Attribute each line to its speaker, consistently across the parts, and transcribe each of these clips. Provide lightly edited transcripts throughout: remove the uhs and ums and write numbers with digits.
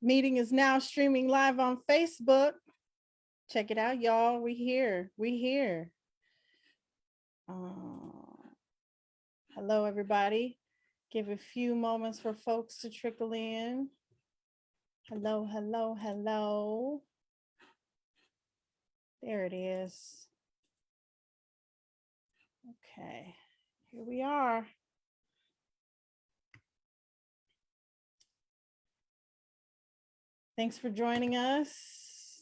Speaker 1: meeting is now streaming live on Facebook. Check it out, y'all. We here. Hello, everybody. Give a few moments for folks to trickle in. Hello. There it is. Okay, here we are. Thanks for joining us.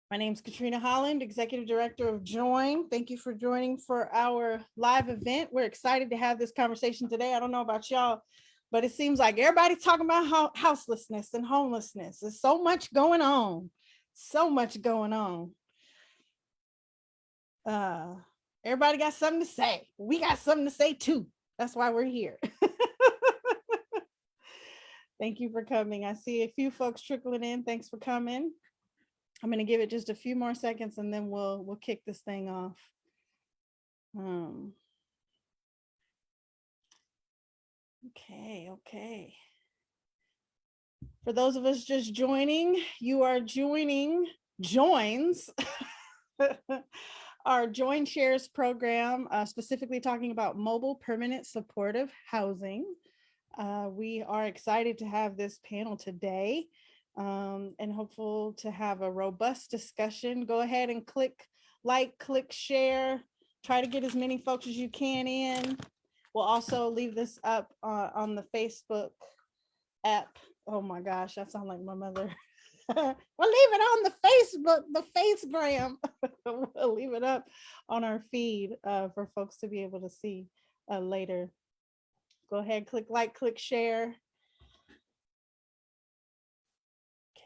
Speaker 1: My name is Katrina Holland, Executive Director of Join. Thank you for joining for our live event. We're excited to have this conversation today. I don't know about y'all, but it seems like everybody's talking about houselessness and homelessness. There's so much going on. Everybody got something to say. We got something to say too. That's why we're here. Thank you for coming. I see a few folks trickling in. Thanks for coming. I'm going to give it just a few more seconds and then we'll kick this thing off. Okay. For those of us just joining, you are joins our Join Shares program, specifically talking about mobile permanent supportive housing. We are excited to have this panel today and hopeful to have a robust discussion. Go ahead and click share, try to get as many folks as you can in. We'll also leave this up on the Facebook app. Oh my gosh, that sounds like my mother. We'll leave it on the Facebook, the Facegram. We'll leave it up on our feed for folks to be able to see later. Go ahead, click share.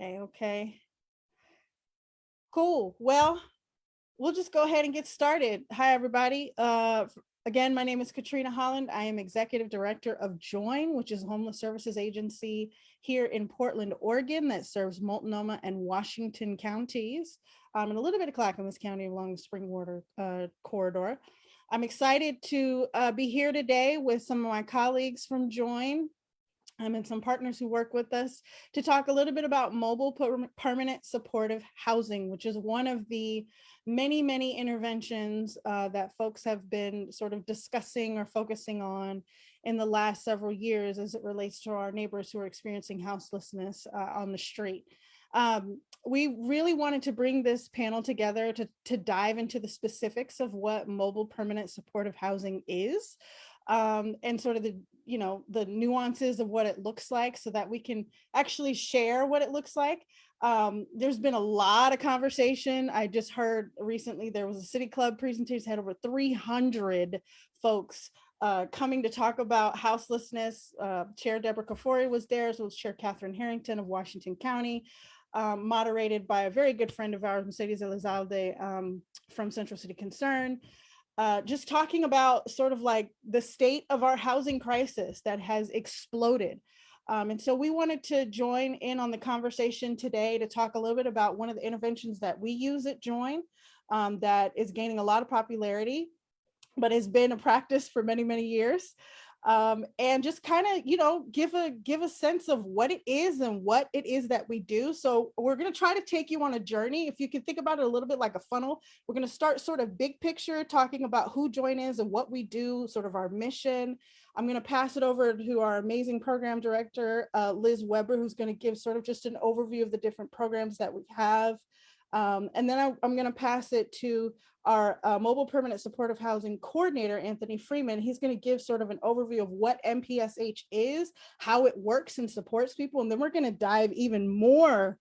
Speaker 1: Okay. Cool. Well, we'll just go ahead and get started. Hi, everybody. Again, my name is Katrina Holland. I am Executive Director of Join, which is a homeless services agency here in Portland, Oregon, that serves Multnomah and Washington counties, and a little bit of Clackamas County along the Springwater corridor. I'm excited to be here today with some of my colleagues from Join and some partners who work with us to talk a little bit about mobile permanent supportive housing, which is one of the many interventions that folks have been sort of discussing or focusing on in the last several years as it relates to our neighbors who are experiencing houselessness on the street. We really wanted to bring this panel together to dive into the specifics of what mobile permanent supportive housing is, and sort of the nuances of what it looks like so that we can actually share what it looks like. There's been a lot of conversation. I just heard recently there was a City Club presentation, had over 300 folks coming to talk about houselessness. Chair Deborah Kafori was there, as well as Chair Catherine Harrington of Washington County, moderated by a very good friend of ours, Mercedes Elizalde, from Central City Concern. Just talking about sort of like the state of our housing crisis that has exploded. And so we wanted to join in on the conversation today to talk a little bit about one of the interventions that we use at Join that is gaining a lot of popularity, but has been a practice for many years. And just kind of, give a sense of what it is and what it is that we do. So we're going to try to take you on a journey. If you can think about it a little bit like a funnel, we're going to start sort of big picture, talking about who Join is and what we do, sort of our mission. I'm going to pass it over to our amazing program director, Liz Weber, who's going to give sort of just an overview of the different programs that we have. And then I'm going to pass it to our mobile permanent supportive housing coordinator, Anthony Freeman. He's going to give sort of an overview of what MPSH is, how it works and supports people. And then we're going to dive even more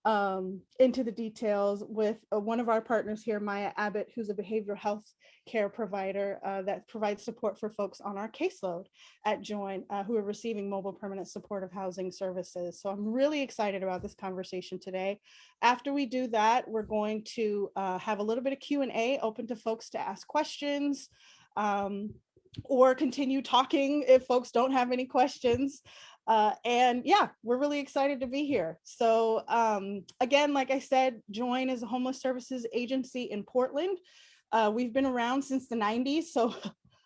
Speaker 1: into the details with one of our partners here, Miya Abbott, who's a behavioral health care provider that provides support for folks on our caseload at Join who are receiving mobile permanent supportive housing services. So I'm really excited about this conversation today. After we do that, we're going to have a little bit of Q&A open to folks to ask questions or continue talking if folks don't have any questions. And yeah, we're really excited to be here. So again, like I said, Join is a homeless services agency in Portland. We've been around since the 90s, so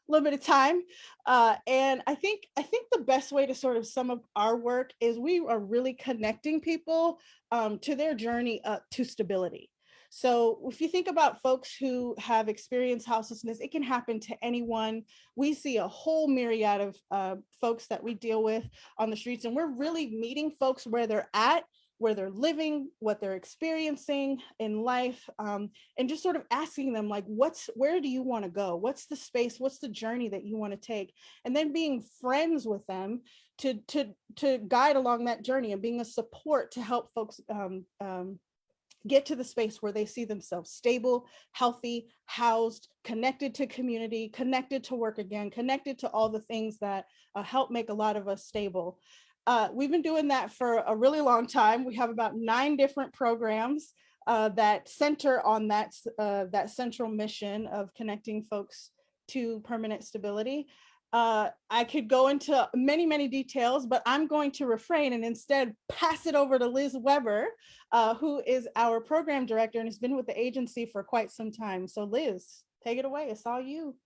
Speaker 1: little bit of time. And I think the best way to sort of sum up our work is we are really connecting people to their journey up to stability. So if you think about folks who have experienced houselessness, it can happen to anyone. We see a whole myriad of folks that we deal with on the streets, and we're really meeting folks where they're at, where they're living, what they're experiencing in life, and just sort of asking them, like, where do you want to go? What's the space? What's the journey that you want to take? And then being friends with them to guide along that journey, and being a support to help folks get to the space where they see themselves stable, healthy, housed, connected to community, connected to work again, connected to all the things that help make a lot of us stable. We've been doing that for a really long time. We have about 9 different programs that center on that central mission of connecting folks to permanent stability. I could go into many, many details, but I'm going to refrain and instead pass it over to Liz Weber, who is our program director and has been with the agency for quite some time. So Liz, take it away. It's all you.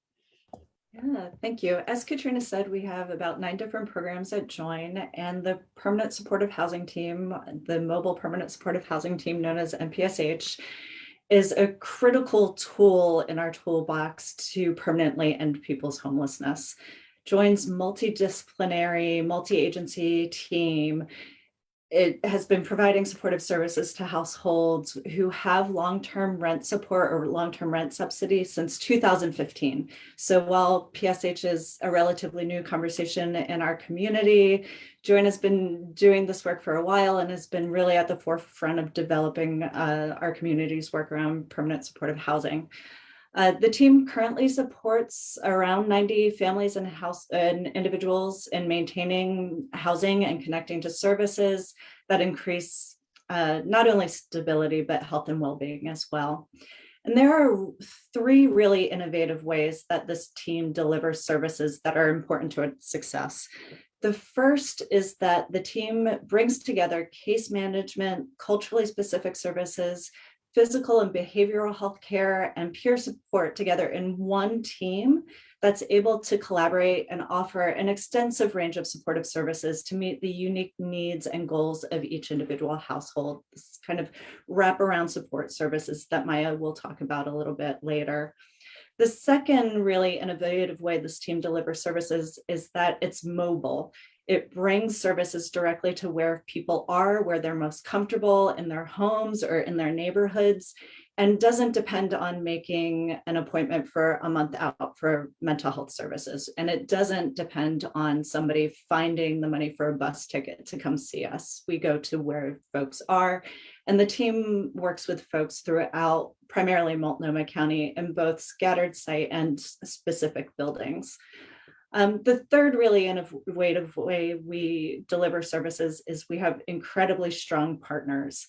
Speaker 2: Yeah, thank you. As Katrina said, we have about 9 different programs at Join, and the Permanent Supportive Housing Team, the Mobile Permanent Supportive Housing Team known as MPSH, is a critical tool in our toolbox to permanently end people's homelessness. Join's multidisciplinary, multi-agency team, it has been providing supportive services to households who have long-term rent support or long-term rent subsidy since 2015. So while PSH is a relatively new conversation in our community, Join has been doing this work for a while and has been really at the forefront of developing our community's work around permanent supportive housing. The team currently supports around 90 families and individuals in maintaining housing and connecting to services that increase not only stability, but health and well-being as well. And there are 3 really innovative ways that this team delivers services that are important to its success. The first is that the team brings together case management, culturally specific services, physical and behavioral health care, and peer support together in one team that's able to collaborate and offer an extensive range of supportive services to meet the unique needs and goals of each individual household. This kind of wraparound support services that Miya will talk about a little bit later. The second really innovative way this team delivers services is that it's mobile. It brings services directly to where people are, where they're most comfortable in their homes or in their neighborhoods, and doesn't depend on making an appointment for a month out for mental health services. And it doesn't depend on somebody finding the money for a bus ticket to come see us. We go to where folks are, and the team works with folks throughout primarily Multnomah County in both scattered site and specific buildings. The third really innovative way we deliver services is we have incredibly strong partners.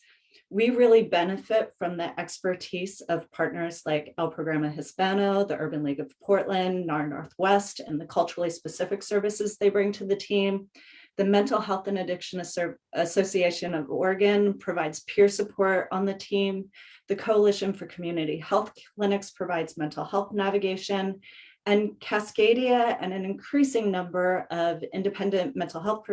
Speaker 2: We really benefit from the expertise of partners like El Programa Hispano, the Urban League of Portland, NAR Northwest, and the culturally specific services they bring to the team. The Mental Health and Addiction Association of Oregon provides peer support on the team. The Coalition for Community Health Clinics provides mental health navigation. And Cascadia and an increasing number of independent mental health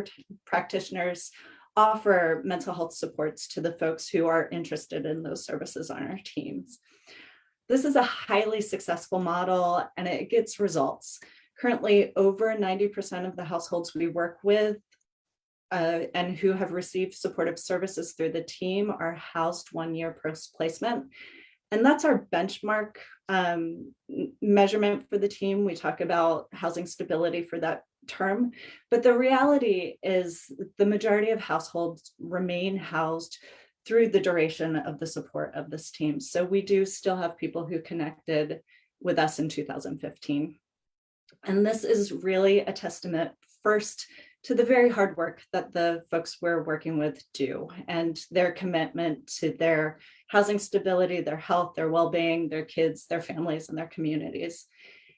Speaker 2: practitioners offer mental health supports to the folks who are interested in those services on our teams. This is a highly successful model and it gets results. Currently, over 90% of the households we work with and who have received supportive services through the team are housed 1 year post-placement. And that's our benchmark measurement for the team. We talk about housing stability for that term, but the reality is the majority of households remain housed through the duration of the support of this team. So we do still have people who connected with us in 2015. And this is really a testament first to the very hard work that the folks we're working with do and their commitment to their housing stability, their health, their well-being, their kids, their families, and their communities.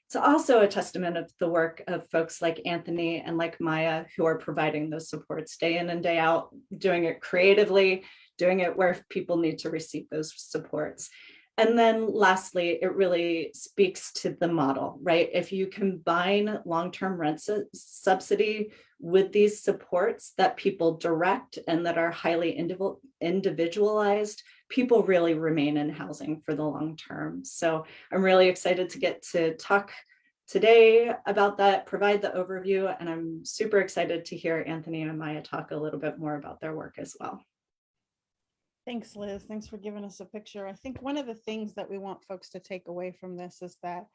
Speaker 2: It's also a testament of the work of folks like Anthony and like Miya who are providing those supports day in and day out, doing it creatively, doing it where people need to receive those supports. And then lastly, it really speaks to the model, right? If you combine long-term rent subsidy with these supports that people direct and that are highly individualized, people really remain in housing for the long term. So I'm really excited to get to talk today about that, provide the overview, and I'm super excited to hear Anthony and Miya talk a little bit more about their work as well.
Speaker 1: Thanks, Liz. Thanks for giving us a picture. I think one of the things that we want folks to take away from this is that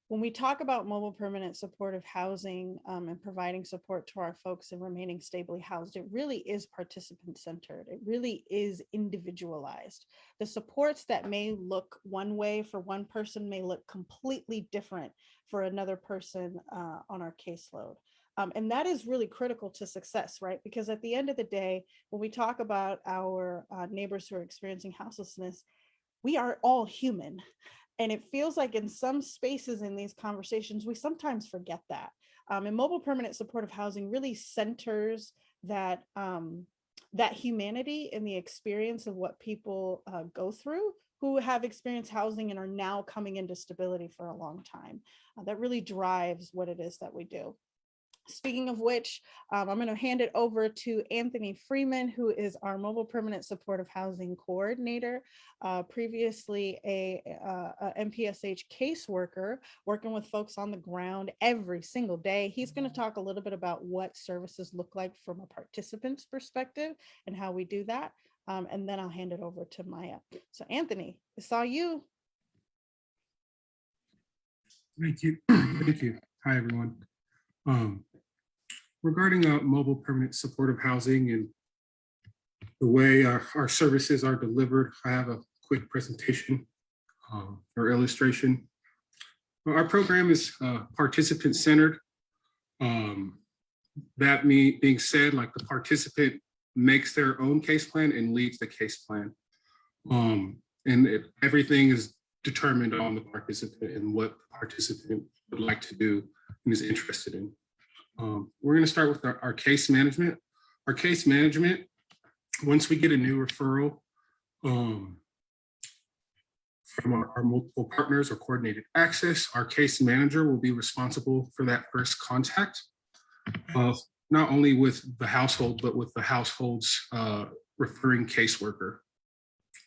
Speaker 1: when we talk about mobile permanent supportive housing and providing support to our folks and remaining stably housed, it really is participant centered. It really is individualized. The supports that may look one way for one person may look completely different for another person on our caseload. And that is really critical to success, right? Because at the end of the day, when we talk about our neighbors who are experiencing houselessness, we are all human. And it feels like in some spaces in these conversations, we sometimes forget that. And mobile permanent supportive housing really centers that, that humanity in the experience of what people go through who have experienced housing and are now coming into stability for a long time. That really drives what it is that we do. Speaking of which, I'm going to hand it over to Anthony Freeman, who is our mobile permanent supportive housing coordinator, previously a MPSH caseworker working with folks on the ground every single day. He's going to talk a little bit about what services look like from a participant's perspective and how we do that. And then I'll hand it over to Miya. So Anthony, it's all you.
Speaker 3: Thank you. Thank you. Hi, everyone. Regarding mobile permanent supportive housing and the way our services are delivered, I have a quick presentation or illustration. Our program is participant-centered. That being said, like the participant makes their own case plan and leads the case plan. Everything is determined on the participant and what the participant would like to do and is interested in. We're going to start with our case management. Our case management, once we get a new referral from our multiple partners or coordinated access, our case manager will be responsible for that first contact, not only with the household, but with the household's referring caseworker.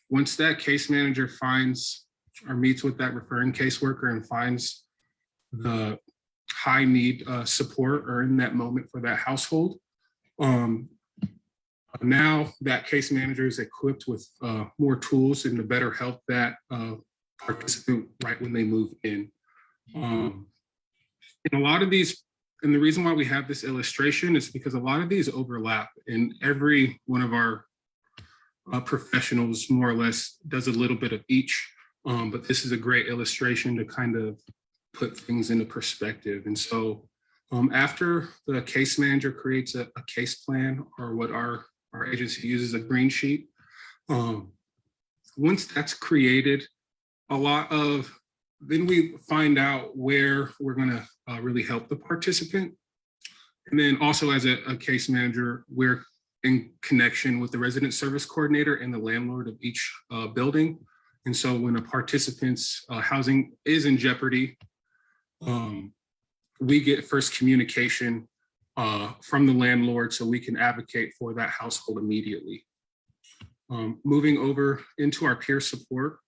Speaker 3: Once that case manager finds or meets with that referring caseworker and finds the high need support or in that moment for that household, now that case manager is equipped with more tools and to better help that participant right when they move in. And a lot of these, and the reason why we have this illustration is because a lot of these overlap, and every one of our professionals more or less does a little bit of each, but this is a great illustration to kind of put things into perspective. And so after the case manager creates a case plan, or what our agency uses, a green sheet, once that's created, then we find out where we're going to really help the participant. And then also as a case manager, we're in connection with the resident service coordinator and the landlord of each building. And so when a participant's housing is in jeopardy, we get first communication from the landlord so we can advocate for that household immediately. Moving over into our peer support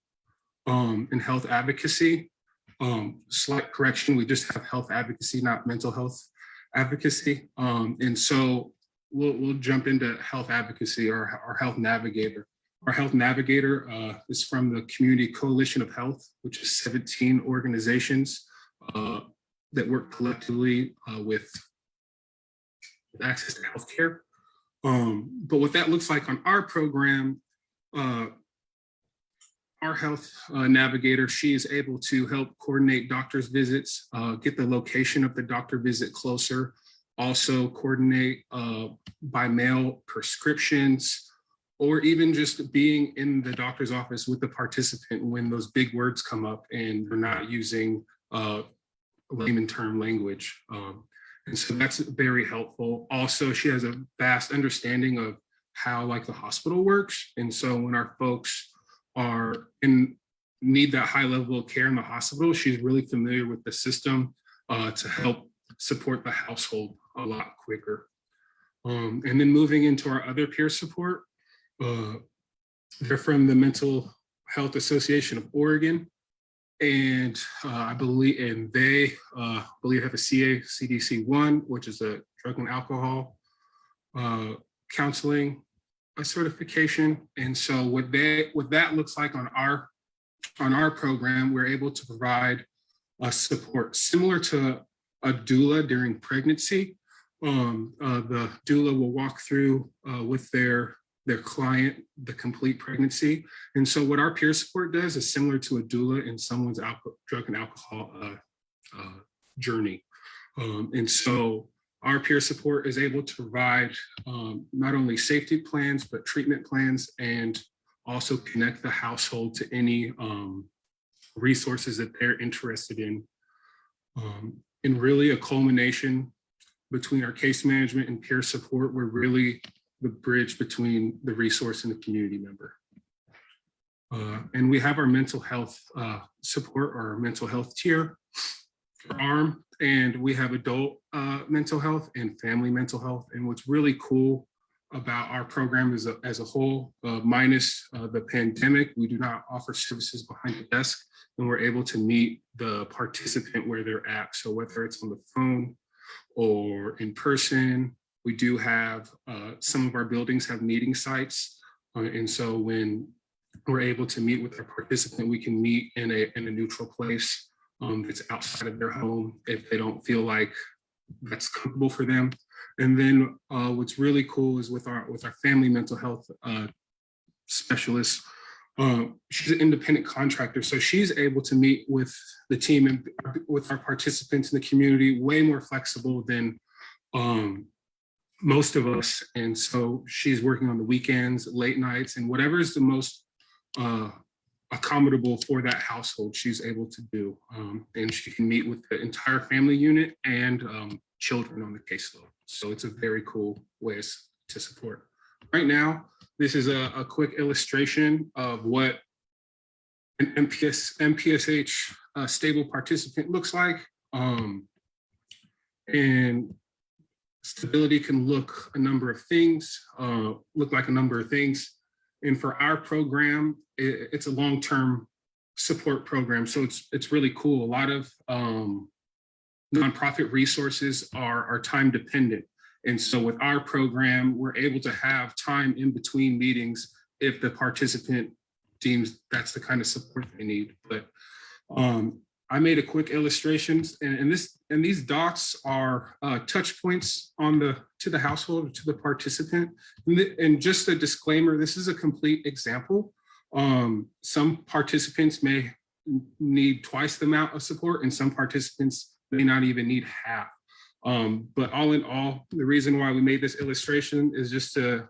Speaker 3: and health advocacy, slight correction, we just have health advocacy, not mental health advocacy. And so we'll jump into health advocacy, or our health navigator. Our health navigator is from the Community Coalition of Health, which is 17 organizations that work collectively with access to healthcare. But what that looks like on our program, our health navigator, she is able to help coordinate doctor's visits, get the location of the doctor visit closer, also coordinate by mail prescriptions, or even just being in the doctor's office with the participant when those big words come up and they're not using layman term language. And so that's very helpful. Also, she has a vast understanding of how like the hospital works. And so when our folks need that high level of care in the hospital, she's really familiar with the system to help support the household a lot quicker. And then moving into our other peer support, they're from the Mental Health Association of Oregon. And I believe, and they believe have a CDC-1, which is a drug and alcohol counseling certification. And so what that looks like on our program, we're able to provide support similar to a doula during pregnancy. The doula will walk through with their client the complete pregnancy. And so what our peer support does is similar to a doula in someone's drug and alcohol journey. And so our peer support is able to provide not only safety plans, but treatment plans, and also connect the household to any resources that they're interested in. And really a culmination between our case management and peer support, we're really the bridge between the resource and the community member. And we have our mental health support, or mental health tier arm, and we have adult mental health and family mental health. And what's really cool about our program as a whole, minus the pandemic, we do not offer services behind the desk, and we're able to meet the participant where they're at. So whether it's on the phone or in person, we do have, some of our buildings have meeting sites. And so when we're able to meet with our participant, we can meet in a neutral place that's outside of their home if they don't feel like that's comfortable for them. And then what's really cool is with our family mental health specialist, she's an independent contractor. So she's able to meet with the team and with our participants in the community way more flexible than most of us. And so she's working on the weekends, late nights, and whatever is the most accommodable for that household, she's able to do. And she can meet with the entire family unit and children on the caseload. So it's a very cool way to support. Right now, this is a quick illustration of what an MPSH stable participant looks like. And stability can look like a number of things. And for our program, it's a long-term support program. So it's really cool. A lot of nonprofit resources are time dependent. And so with our program, we're able to have time in between meetings if the participant deems that's the kind of support they need. But I made a quick illustration, and these dots are touch points to the household, to the participant. And just a disclaimer, this is a complete example. Some participants may need twice the amount of support, and some participants may not even need half. But all in all, the reason why we made this illustration is just to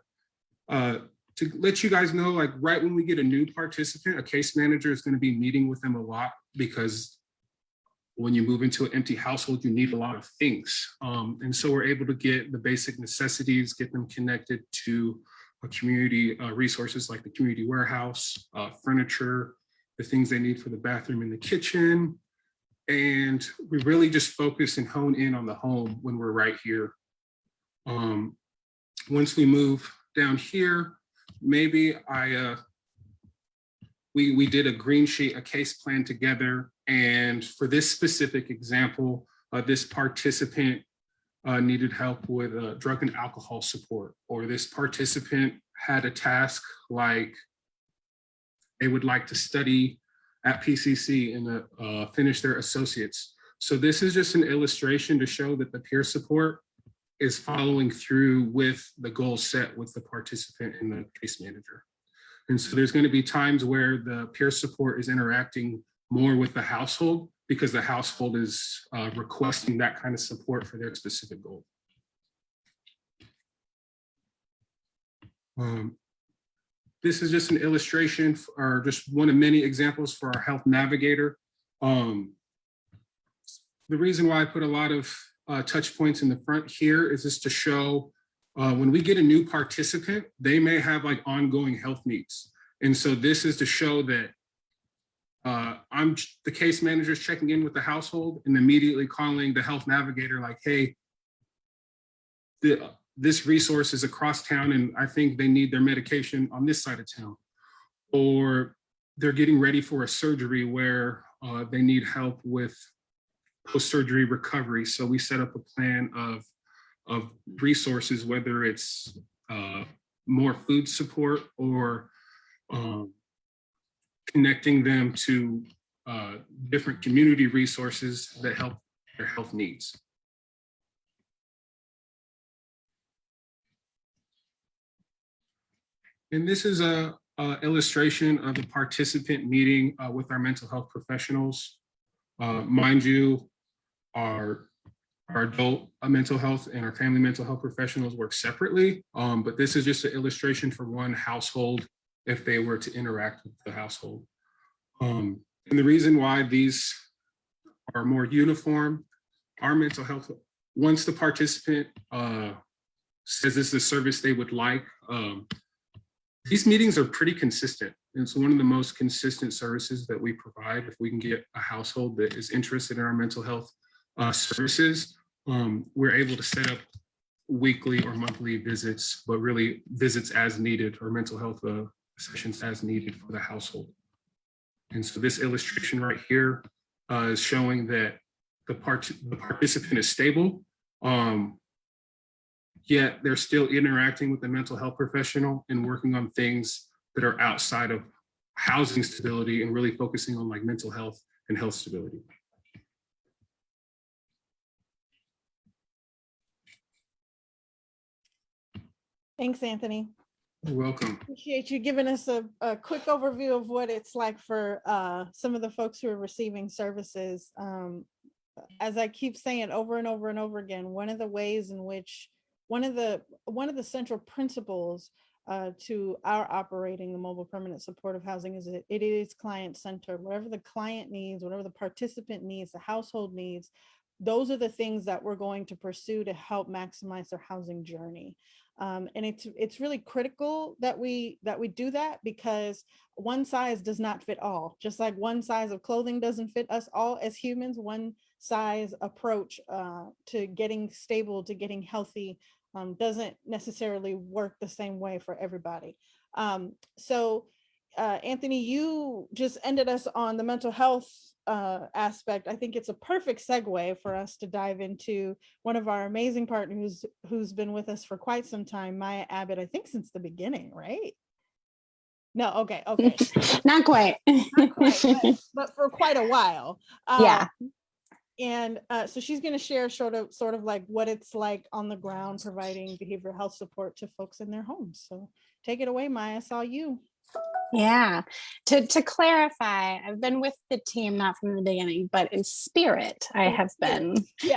Speaker 3: let you guys know, like right when we get a new participant, a case manager is going to be meeting with them a lot, because when you move into an empty household, you need a lot of things. And so we're able to get the basic necessities, get them connected to community resources like the community warehouse, furniture, the things they need for the bathroom and the kitchen. And we really just focus and hone in on the home when we're right here. Once we move down here, maybe we did a green sheet, a case plan together. And for this specific example, this participant needed help with drug and alcohol support, or this participant had a task like they would like to study at PCC and finish their associates. So this is just an illustration to show that the peer support is following through with the goals set with the participant and the case manager. And so there's going to be times where the peer support is interacting more with the household because the household is requesting that kind of support for their specific goal. This is just an illustration, or just one of many examples for our health navigator. The reason why I put a lot of touch points in the front here is just to show when we get a new participant, they may have like ongoing health needs. And so this is to show that I'm the case manager is checking in with the household and immediately calling the health navigator like, hey, this resource is across town and I think they need their medication on this side of town. Or they're getting ready for a surgery where they need help with post-surgery recovery. So we set up a plan of resources, whether it's more food support or connecting them to different community resources that help their health needs. And this is a illustration of the participant meeting with our mental health professionals. Mind you, our adult mental health and our family mental health professionals work separately, but this is just an illustration for one household if they were to interact with the household. And the reason why these are more uniform, our mental health, once the participant says this is a service they would like, these meetings are pretty consistent. And it's one of the most consistent services that we provide. If we can get a household that is interested in our mental health services, we're able to set up weekly or monthly visits, but really visits as needed, or mental health sessions as needed for the household. And so this illustration right here is showing that the participant is stable, yet they're still interacting with the mental health professional and working on things that are outside of housing stability and really focusing on like mental health and health stability.
Speaker 1: Thanks, Anthony.
Speaker 3: You're welcome.
Speaker 1: Appreciate you giving us a quick overview of what it's like for some of the folks who are receiving services. As I keep saying over and over and over again, one of the ways in which one of the central principles to our operating the mobile permanent supportive housing is that it is client-centered. Whatever the client needs, whatever the participant needs, the household needs, those are the things that we're going to pursue to help maximize their housing journey. And it's really critical that we do that, because one size does not fit all. Just like one size of clothing doesn't fit us all as humans, one size approach to getting stable, to getting healthy, doesn't necessarily work the same way for everybody. So Anthony, you just ended us on the mental health aspect. I think it's a perfect segue for us to dive into one of our amazing partners who's been with us for quite some time, Miya Abbott, I think since the beginning, right? No, okay.
Speaker 4: Not quite.
Speaker 1: Not quite, but for quite a while.
Speaker 4: Yeah.
Speaker 1: And so she's going to share sort of like what it's like on the ground, providing behavioral health support to folks in their homes. So take it away, Miya. It's all you.
Speaker 4: Yeah. To clarify, I've been with the team, not from the beginning, but in spirit, I have been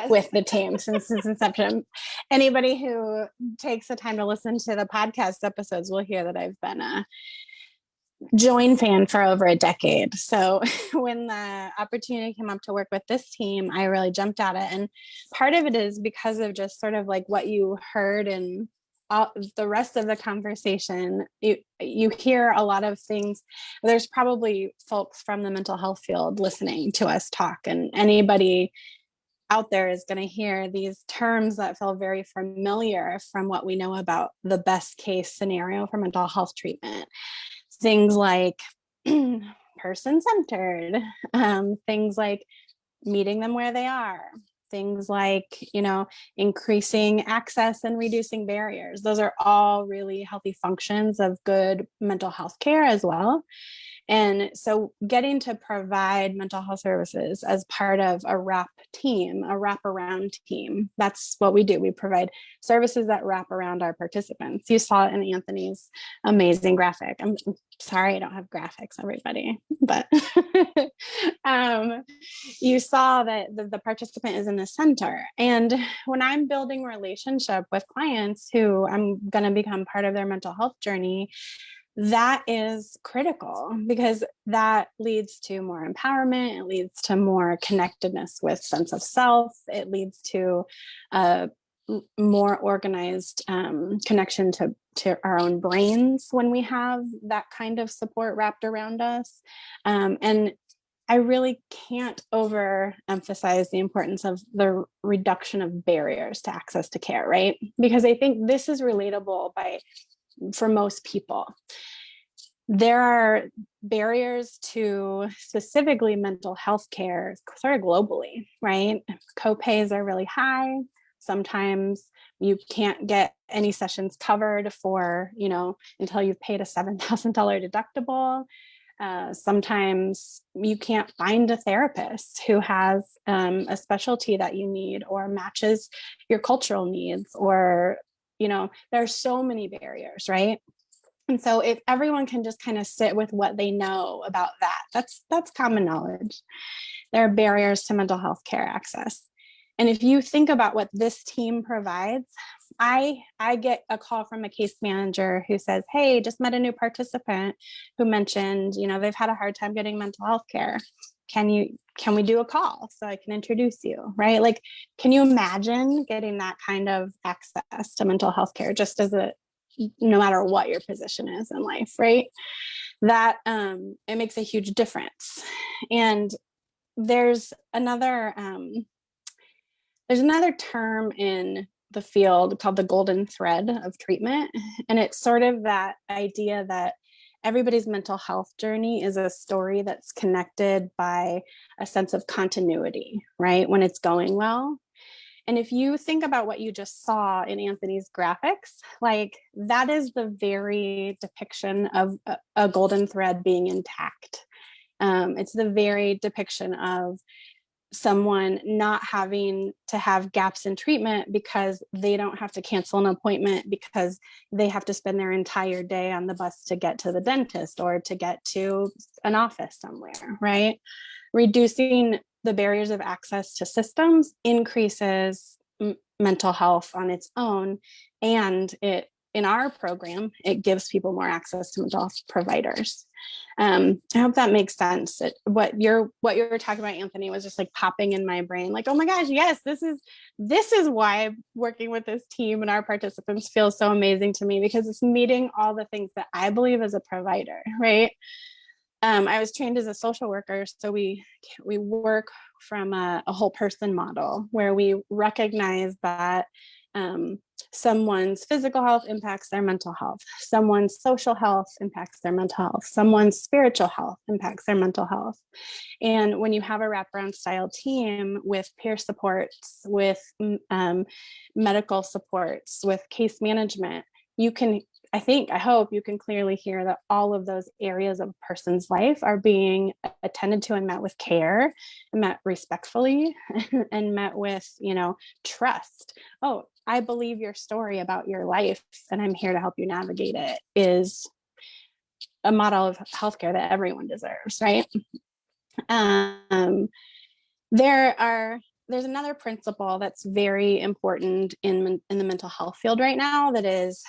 Speaker 4: with the team since its inception. Anybody who takes the time to listen to the podcast episodes will hear that I've been a Join fan for over a decade. So when the opportunity came up to work with this team, I really jumped at it. And part of it is because of just sort of like what you heard and all the rest of the conversation. You hear a lot of things. There's probably folks from the mental health field listening to us talk, and anybody out there is going to hear these terms that feel very familiar from what we know about the best case scenario for mental health treatment. Things like person-centered, things like meeting them where they are, things like, increasing access and reducing barriers. Those are all really healthy functions of good mental health care as well. And so getting to provide mental health services as part of a wraparound team, that's what we do. We provide services that wrap around our participants. You saw it in Anthony's amazing graphic. I'm sorry I don't have graphics, everybody, but you saw that the participant is in the center. And when I'm building relationship with clients who I'm going to become part of their mental health journey, that is critical, because that leads to more empowerment. It leads to more connectedness with sense of self. It leads to more organized connection to our own brains when we have that kind of support wrapped around us. And I really can't overemphasize the importance of the reduction of barriers to access to care, right? Because I think this is relatable for most people. There are barriers to specifically mental health care sort of globally, right? Copays are really high. Sometimes you can't get any sessions covered for, until you've paid a $7,000 deductible. Sometimes you can't find a therapist who has a specialty that you need or matches your cultural needs, or, there are so many barriers, right? And so if everyone can just kind of sit with what they know about that's common knowledge. There are barriers to mental health care access. And if you think about what this team provides, I get a call from a case manager who says, hey, just met a new participant who mentioned, they've had a hard time getting mental health care. Can we do a call so I can introduce you, right? Like, can you imagine getting that kind of access to mental health care just as no matter what your position is in life, right? That it makes a huge difference. And there's another term in the field called the golden thread of treatment. And it's sort of that idea that everybody's mental health journey is a story that's connected by a sense of continuity, right? When it's going well. And if you think about what you just saw in Anthony's graphics, like that is the very depiction of a golden thread being intact. It's the very depiction of someone not having to have gaps in treatment because they don't have to cancel an appointment because they have to spend their entire day on the bus to get to the dentist or to get to an office somewhere, right? Reducing the barriers of access to systems increases mental health on its own, and in our program it gives people more access to mental health providers. I hope that makes sense. What you're talking about, Anthony, was just like popping in my brain, like, oh my gosh, yes, this is why working with this team and our participants feels so amazing to me, because it's meeting all the things that I believe as a provider, right? I was trained as a social worker, so we work from a whole person model where we recognize that someone's physical health impacts their mental health, someone's social health impacts their mental health, someone's spiritual health impacts their mental health. And when you have a wraparound style team with peer supports, with medical supports, with case management, you can, I hope you can clearly hear that all of those areas of a person's life are being attended to and met with care, and met respectfully, and met with, trust. Oh, I believe your story about your life and I'm here to help you navigate it, is a model of healthcare that everyone deserves, right? There's another principle that's very important in the mental health field right now that is,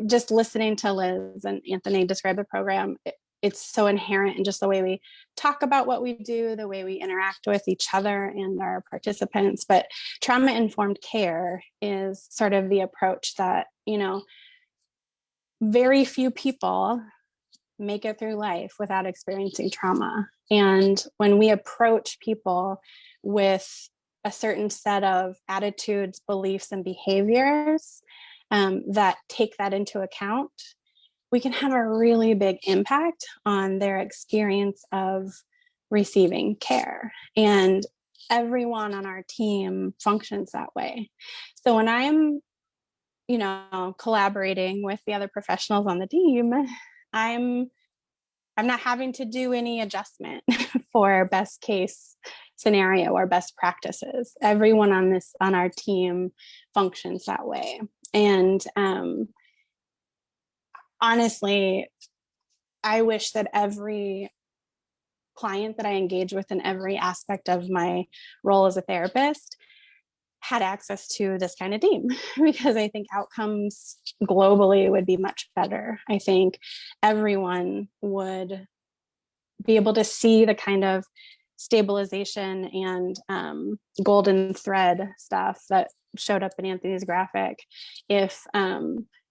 Speaker 4: just listening to Liz and Anthony describe the program, it's so inherent in just the way we talk about what we do, the way we interact with each other and our participants. But trauma-informed care is sort of the approach that, very few people make it through life without experiencing trauma. And when we approach people with a certain set of attitudes, beliefs, and behaviors that take that into account, we can have a really big impact on their experience of receiving care. And everyone on our team functions that way. So when I'm, collaborating with the other professionals on the team, I'm not having to do any adjustment for best case scenario or best practices. Everyone on our team functions that way. And honestly, I wish that every client that I engage with in every aspect of my role as a therapist had access to this kind of team, because I think outcomes globally would be much better. I think everyone would be able to see the kind of stabilization and golden thread stuff that showed up in Anthony's graphic, if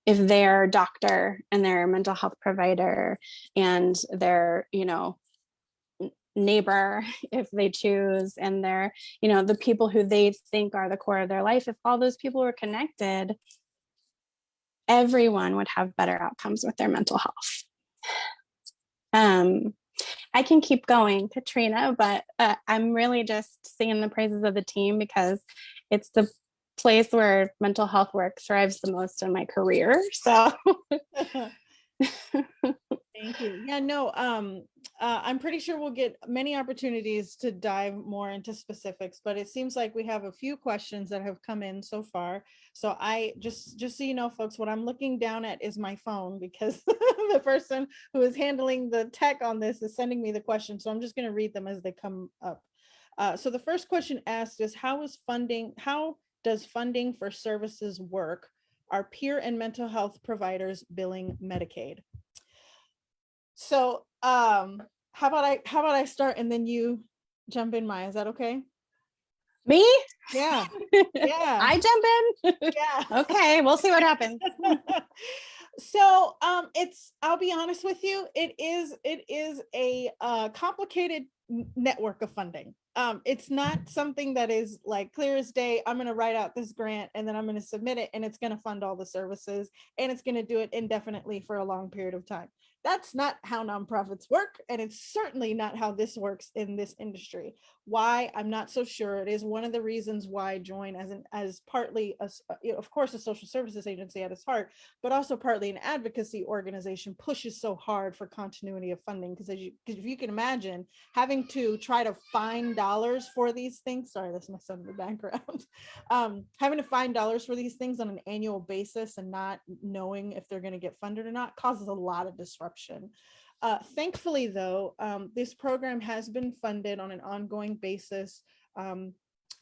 Speaker 4: their doctor and their mental health provider and their, neighbor, if they choose, and their, the people who they think are the core of their life, if all those people were connected, everyone would have better outcomes with their mental health. I can keep going, Katrina, but I'm really just singing the praises of the team because it's the place where mental health work thrives the most in my career. So
Speaker 1: thank you. Yeah, no, I'm pretty sure we'll get many opportunities to dive more into specifics, but it seems like we have a few questions that have come in so far. So I just so you know, folks, what I'm looking down at is my phone because the person who is handling the tech on this is sending me the questions. So I'm just going to read them as they come up. So the first question asked is, how does funding for services work? Are peer and mental health providers billing Medicaid? So how about I start and then you jump in, Maya? Is that okay?
Speaker 4: me?
Speaker 1: Yeah. Yeah.
Speaker 4: I jump in?
Speaker 1: Yeah.
Speaker 4: Okay, we'll see what happens.
Speaker 1: So I'll be honest with you, it is a complicated network of funding. It's not something that is like clear as day. I'm going to write out this grant and then I'm going to submit it and it's going to fund all the services and it's going to do it indefinitely for a long period of time. That's not how nonprofits work, and it's certainly not how this works in this industry. Why? I'm not so sure. It is one of the reasons why Join, as partly, of course, a social services agency at its heart, but also partly an advocacy organization, pushes so hard for continuity of funding. Because if you can imagine having to try to find dollars for these things, sorry, that's my son in the background, having to find dollars for these things on an annual basis and not knowing if they're going to get funded or not causes a lot of disruption. Thankfully, though, this program has been funded on an ongoing basis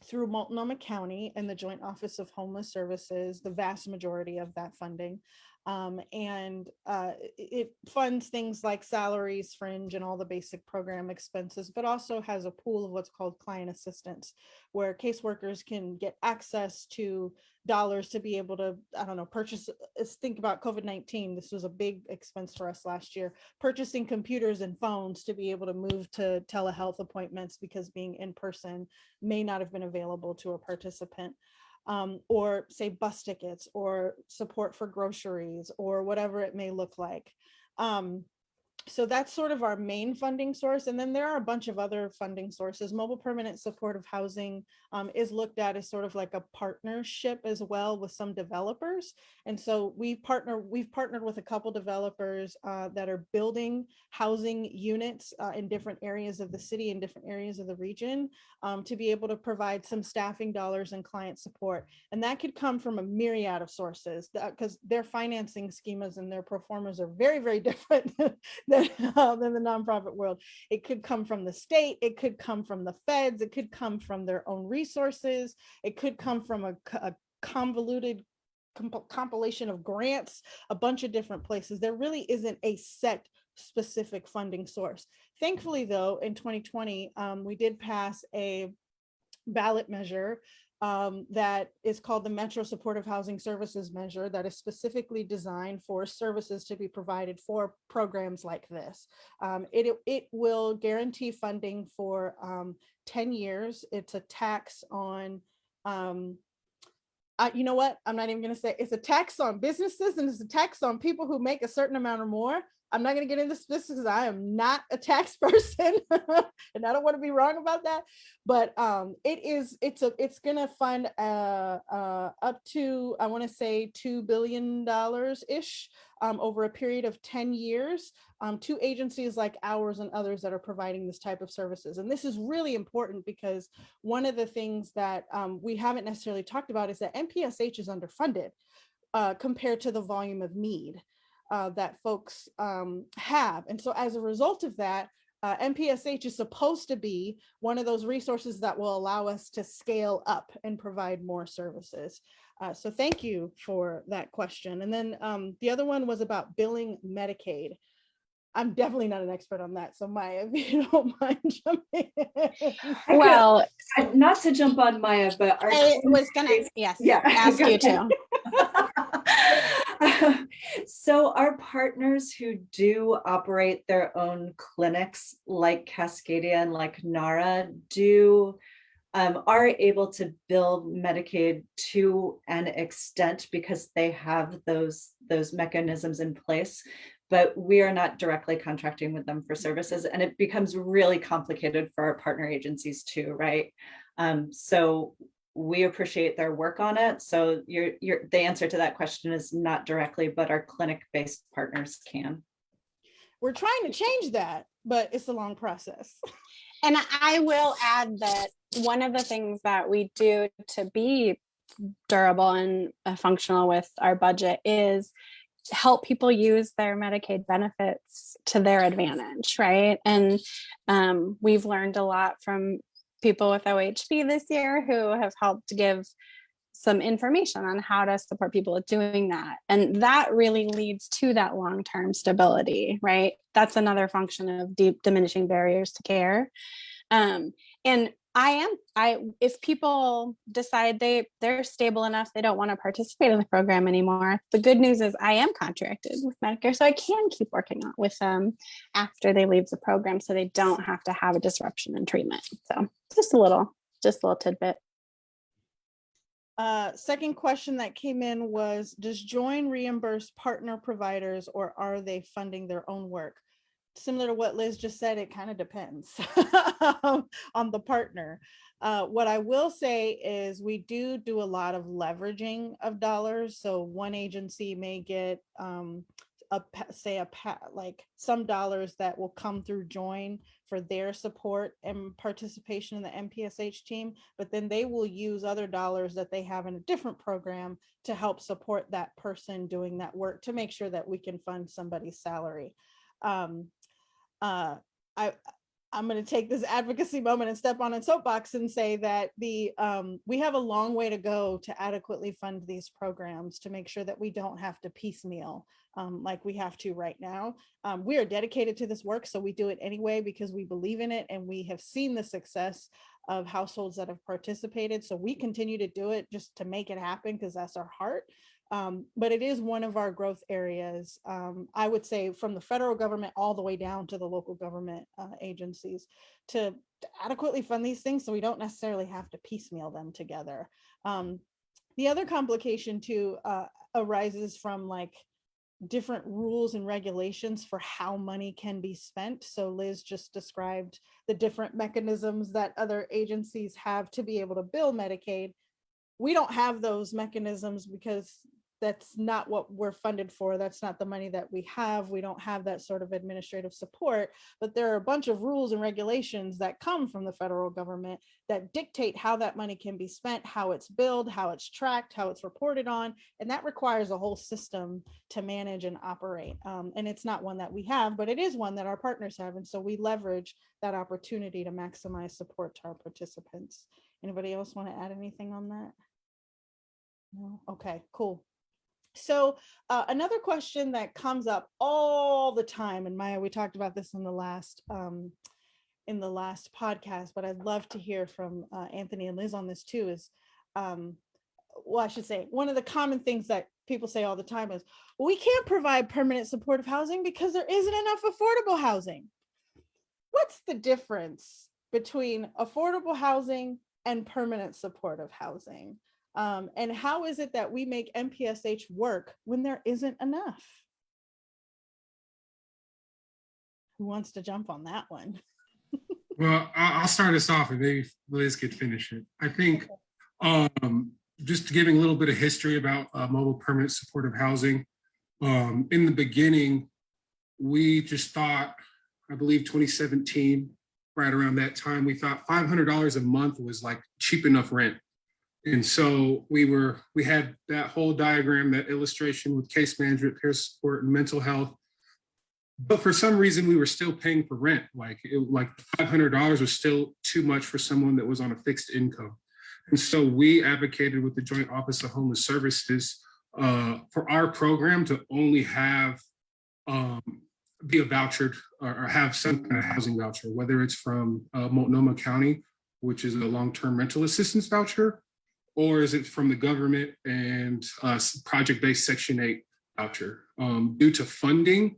Speaker 1: through Multnomah County and the Joint Office of Homeless Services, the vast majority of that funding. It funds things like salaries, fringe, and all the basic program expenses, but also has a pool of what's called client assistance, where caseworkers can get access to dollars to be able to, I don't know, purchase. Think about COVID-19. This was a big expense for us last year, purchasing computers and phones to be able to move to telehealth appointments because being in person may not have been available to a participant. Or say bus tickets or support for groceries or whatever it may look like. So that's sort of our main funding source. And then there are a bunch of other funding sources. Mobile permanent supportive housing is looked at as sort of like a partnership as well with some developers. And so we've partnered with a couple developers that are building housing units in different areas of the city and different areas of the region to be able to provide some staffing dollars and client support. And that could come from a myriad of sources because their financing schemas and their pro formas are very, very different than the nonprofit world. It could come from the state, it could come from the feds, it could come from their own resources, it could come from a convoluted compilation of grants, a bunch of different places. There really isn't a set specific funding source. Thankfully, though, in 2020, we did pass a ballot measure that is called the Metro Supportive Housing Services Measure, that is specifically designed for services to be provided for programs like this. It will guarantee funding for 10 years. It's a tax on, you know what? I'm not even going to say it's a tax on businesses and it's a tax on people who make a certain amount or more. I'm not going to get into specifics because I am not a tax person and I don't want to be wrong about that. But it's going to fund up to, I want to say $2 billion ish over a period of 10 years to agencies like ours and others that are providing this type of services. And this is really important because one of the things that we haven't necessarily talked about is that MPSH is underfunded compared to the volume of need that folks have. And so as a result of that, MPSH is supposed to be one of those resources that will allow us to scale up and provide more services. So thank you for that question. And then the other one was about billing Medicaid. I'm definitely not an expert on that. So Maya, if you don't mind jumping in.
Speaker 4: Well,
Speaker 2: not to jump on Maya, but
Speaker 4: I was gonna, yes, ask you to.
Speaker 2: So our partners who do operate their own clinics like Cascadia and like NARA are able to bill Medicaid to an extent because they have those mechanisms in place, but we are not directly contracting with them for services, and it becomes really complicated for our partner agencies too, right? So we appreciate their work on it. So the answer to that question is not directly, but our clinic-based partners can.
Speaker 1: We're trying to change that, but it's a long process.
Speaker 4: And I will add that one of the things that we do to be durable and functional with our budget is help people use their Medicaid benefits to their advantage, right? And we've learned a lot from people with OHB this year who have helped give some information on how to support people with doing that. And that really leads to that long-term stability, right? That's another function of diminishing barriers to care. And if people decide they're stable enough, they don't want to participate in the program anymore, the good news is I am contracted with Medicare, so I can keep working with them after they leave the program, so they don't have to have a disruption in treatment. So just a little tidbit.
Speaker 1: Second question that came in was, does Join reimburse partner providers, or are they funding their own work? Similar to what Liz just said, it kind of depends on the partner. What I will say is we do a lot of leveraging of dollars. So one agency may get like some dollars that will come through Join for their support and participation in the MPSH team, but then they will use other dollars that they have in a different program to help support that person doing that work to make sure that we can fund somebody's salary. I'm going to take this advocacy moment and step on a soapbox and say that we have a long way to go to adequately fund these programs to make sure that we don't have to piecemeal like we have to right now. We are dedicated to this work, so we do it anyway because we believe in it, and we have seen the success of households that have participated. So we continue to do it just to make it happen because that's our heart. But it is one of our growth areas, I would say, from the federal government all the way down to the local government agencies to adequately fund these things so we don't necessarily have to piecemeal them together. The other complication too arises from like different rules and regulations for how money can be spent. So Liz just described the different mechanisms that other agencies have to be able to bill Medicaid. We don't have those mechanisms because that's not what we're funded for. That's not the money that we have. We don't have that sort of administrative support, but there are a bunch of rules and regulations that come from the federal government that dictate how that money can be spent, how it's billed, how it's tracked, how it's reported on. And that requires a whole system to manage and operate. And it's not one that we have, but it is one that our partners have. And so we leverage that opportunity to maximize support to our participants. Anybody else want to add anything on that? No? Okay, cool. So another question that comes up all the time, and Maya, we talked about this in the last podcast, but I'd love to hear from Anthony and Liz on this too, is, well, I should say, one of the common things that people say all the time is, well, we can't provide permanent supportive housing because there isn't enough affordable housing. What's the difference between affordable housing and permanent supportive housing? And how is it that we make MPSH work when there isn't enough? Who wants to jump on that one?
Speaker 3: Well, I'll start us off and maybe Liz could finish it. I think just giving a little bit of history about mobile permanent supportive housing. In the beginning, we just thought, I believe 2017, right around that time, we thought $500 a month was like cheap enough rent. And so we had that whole diagram, that illustration with case management, peer support, and mental health. But for some reason, we were still paying for rent. Like $500 was still too much for someone that was on a fixed income. And so we advocated with the Joint Office of Homeless Services for our program to only have be a vouchered or have some kind of housing voucher, whether it's from Multnomah County, which is a long-term rental assistance voucher, or is it from the government and project-based Section 8 voucher? Due to funding,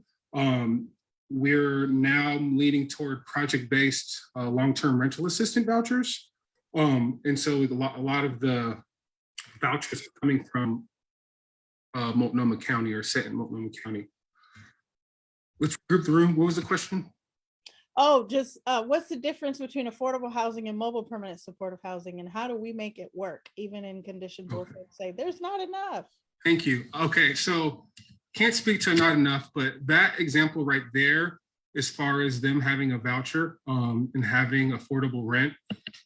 Speaker 3: we're now leaning toward project-based long-term rental assistant vouchers. And so a lot of the vouchers are coming from Multnomah County or set in Multnomah County. Let's group the room. What was the question?
Speaker 1: Oh, just what's the difference between affordable housing and mobile permanent supportive housing, and how do we make it work even in conditions where folks say there's not enough?
Speaker 3: Thank you. Okay, so can't speak to not enough, but that example right there, as far as them having a voucher and having affordable rent,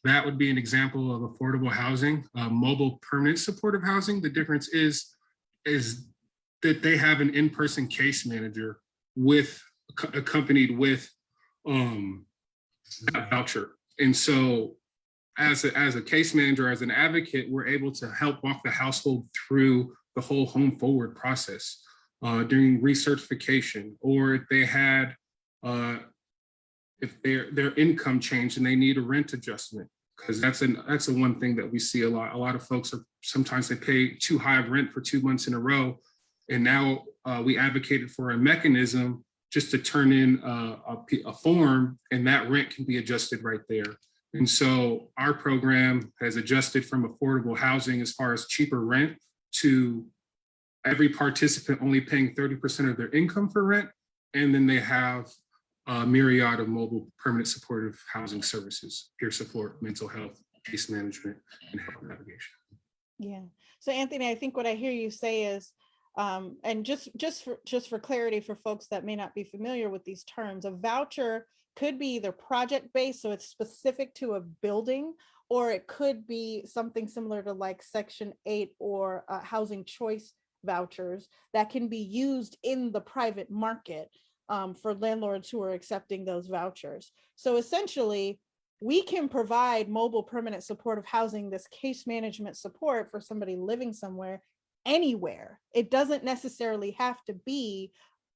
Speaker 3: that would be an example of affordable housing. Mobile permanent supportive housing, the difference is that they have an in-person case manager accompanied with that voucher. And so as a case manager, as an advocate, we're able to help walk the household through the whole home forward process during recertification, or if they had, if their income changed and they need a rent adjustment, because that's a one thing that we see a lot. A lot of folks are sometimes they pay too high of rent for 2 months in a row. And now we advocated for a mechanism just to turn in a form, and that rent can be adjusted right there. And so our program has adjusted from affordable housing as far as cheaper rent to every participant only paying 30% of their income for rent. And then they have a myriad of mobile permanent supportive housing services, peer support, mental health, case management, and health navigation.
Speaker 1: Yeah. So Anthony, I think what I hear you say is, and just for clarity for folks that may not be familiar with these terms, a voucher could be either project-based, so it's specific to a building, or it could be something similar to like Section 8 or housing choice vouchers that can be used in the private market for landlords who are accepting those vouchers. So essentially, we can provide mobile permanent supportive housing, this case management support for somebody living somewhere, anywhere. It doesn't necessarily have to be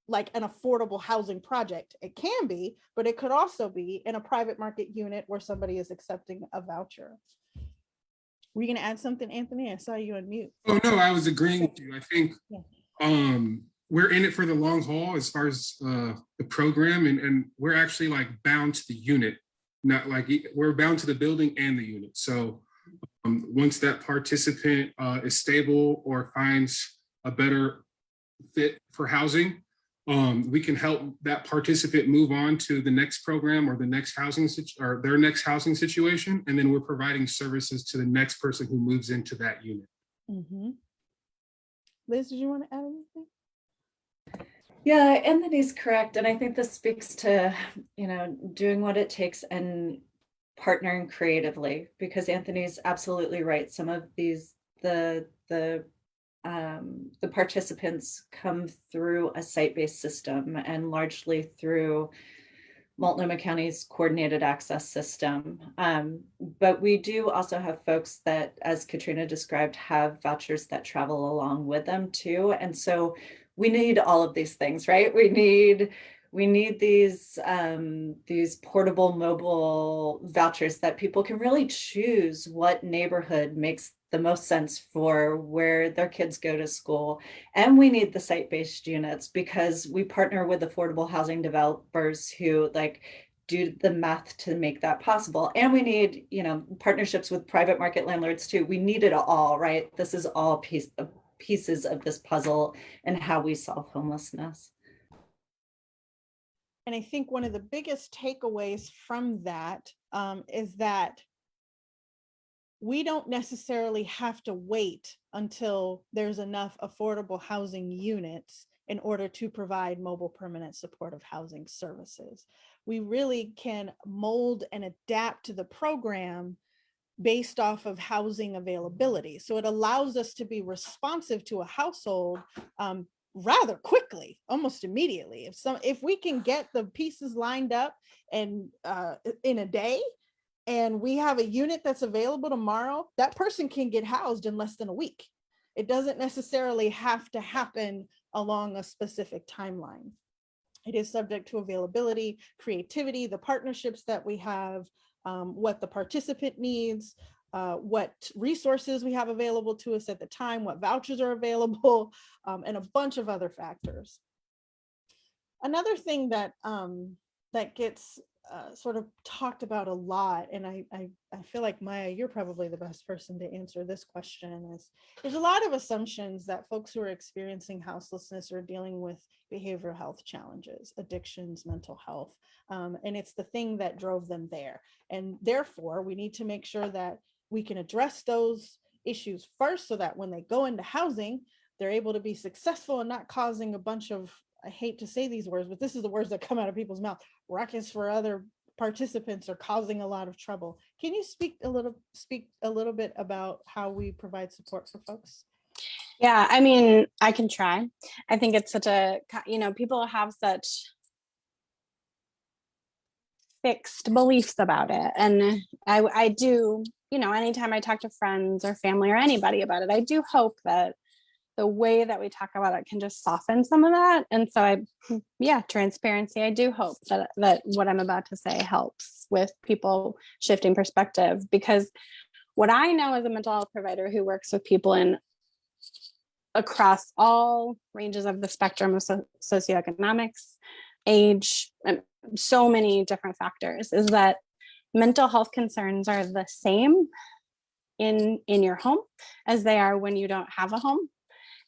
Speaker 1: like an affordable housing project. It can be, but it could also be in a private market unit where somebody is accepting a voucher. Were you going to add something, Anthony? I saw you on mute.
Speaker 3: Oh, no, I was agreeing with you. I think we're in it for the long haul as far as the program, and we're actually like bound to the unit, not like we're bound to the building and the unit. So once that participant is stable or finds a better fit for housing, we can help that participant move on to the next program or the next housing or their next housing situation, and then we're providing services to the next person who moves into that unit.
Speaker 1: Mm-hmm. Liz, did you want to add anything?
Speaker 2: Yeah, Anthony's correct, and I think this speaks to doing what it takes and partnering creatively, because Anthony's absolutely right. Some of these the participants come through a site-based system and largely through Multnomah County's coordinated access system. But we do also have folks that, as Katrina described, have vouchers that travel along with them too. And so we need all of these things, right? We need these portable mobile vouchers that people can really choose what neighborhood makes the most sense for where their kids go to school. And we need the site-based units because we partner with affordable housing developers who do the math to make that possible. And we need, partnerships with private market landlords too. We need it all, right? This is all pieces of this puzzle and how we solve homelessness.
Speaker 1: And I think one of the biggest takeaways from that is that we don't necessarily have to wait until there's enough affordable housing units in order to provide mobile permanent supportive housing services. We really can mold and adapt to the program based off of housing availability. So it allows us to be responsive to a household rather quickly, almost immediately. If we can get the pieces lined up and in a day, and we have a unit that's available tomorrow, that person can get housed in less than a week. It doesn't necessarily have to happen along a specific timeline. It is subject to availability, creativity, the partnerships that we have, what the participant needs, what resources we have available to us at the time, what vouchers are available, and a bunch of other factors. Another thing that that gets sort of talked about a lot, and I feel like Miya, you're probably the best person to answer this question, is there's a lot of assumptions that folks who are experiencing houselessness are dealing with behavioral health challenges, addictions, mental health, and it's the thing that drove them there. And therefore, we need to make sure that we can address those issues first so that when they go into housing, they're able to be successful and not causing a bunch of, I hate to say these words, but this is the words that come out of people's mouth, ruckus for other participants or causing a lot of trouble. Can you speak a little bit about how we provide support for folks?
Speaker 4: Yeah, I mean, I can try. I think it's such a, people have such fixed beliefs about it. And I do, anytime I talk to friends or family or anybody about it, I do hope that the way that we talk about it can just soften some of that. And so transparency. I do hope that what I'm about to say helps with people shifting perspective, because what I know as a mental health provider who works with people across all ranges of the spectrum of socioeconomics, age, and so many different factors, is that mental health concerns are the same in your home as they are when you don't have a home.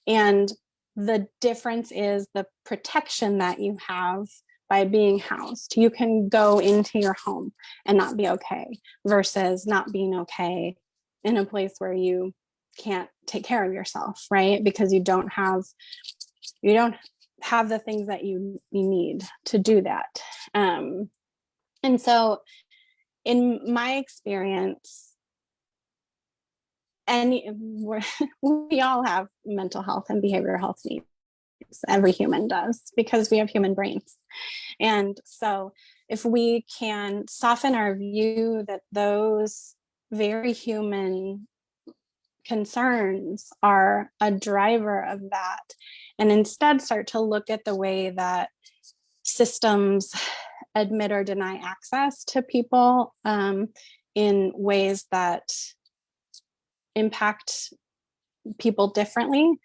Speaker 4: And the difference is the protection that you have by being housed. You can go into your home and not be okay versus not being okay in a place where you can't take care of yourself, right? Because you don't have the things that you need to do that. And so in my experience, we all have mental health and behavioral health needs. Every human does, because we have human brains. And so if we can soften our view that those very human concerns are a driver of that, and instead start to look at the way that systems admit or deny access to people in ways that impact people differently.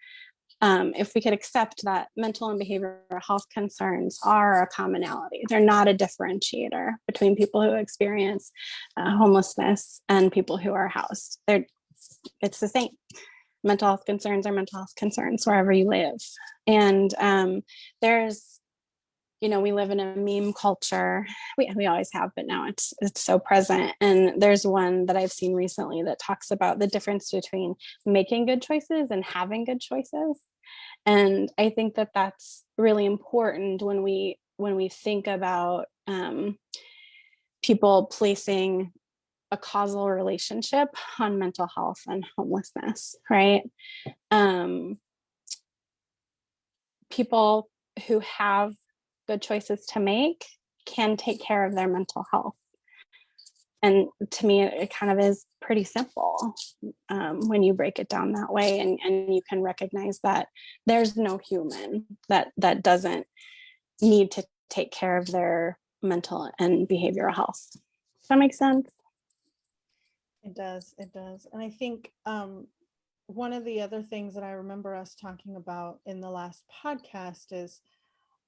Speaker 4: If we could accept that mental and behavioral health concerns are a commonality, they're not a differentiator between people who experience homelessness and people who are housed. It's the same. Mental health concerns are mental health concerns wherever you live. And we live in a meme culture. We always have, but now it's so present. And there's one that I've seen recently that talks about the difference between making good choices and having good choices. And I think that that's really important when we think about people placing a causal relationship on mental health and homelessness, right? People who have good choices to make can take care of their mental health. And to me, it kind of is pretty simple when you break it down that way, and you can recognize that there's no human that doesn't need to take care of their mental and behavioral health. Does that make sense?
Speaker 1: It does. And I think one of the other things that I remember us talking about in the last podcast is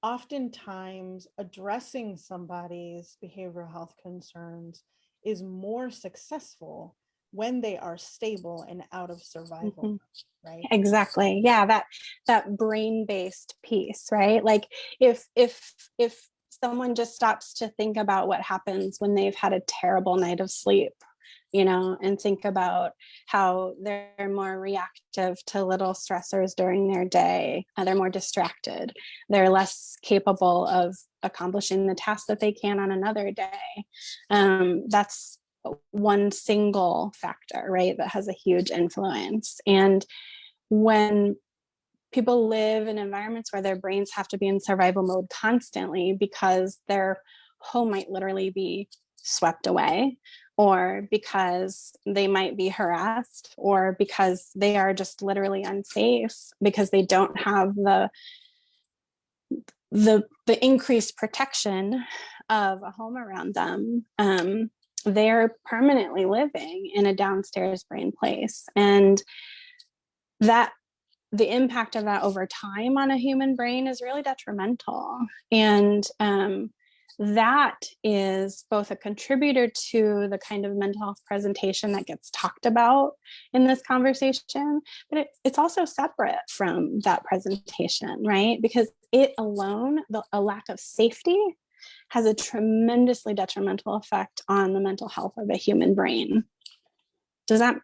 Speaker 1: oftentimes addressing somebody's behavioral health concerns is more successful when they are stable and out of survival, right?
Speaker 4: Exactly. Yeah, that brain-based piece, right? Like if someone just stops to think about what happens when they've had a terrible night of sleep, and think about how they're more reactive to little stressors during their day. They're more distracted. They're less capable of accomplishing the task that they can on another day. That's one single factor, right? That has a huge influence. And when people live in environments where their brains have to be in survival mode constantly because their home might literally be swept away, or because they might be harassed, or because they are just literally unsafe because they don't have the increased protection of a home around them, they're permanently living in a downstairs brain place. And that the impact of that over time on a human brain is really detrimental. And that is both a contributor to the kind of mental health presentation that gets talked about in this conversation, but it's also separate from that presentation, right? Because it alone, a lack of safety, has a tremendously detrimental effect on the mental health of a human brain. Does that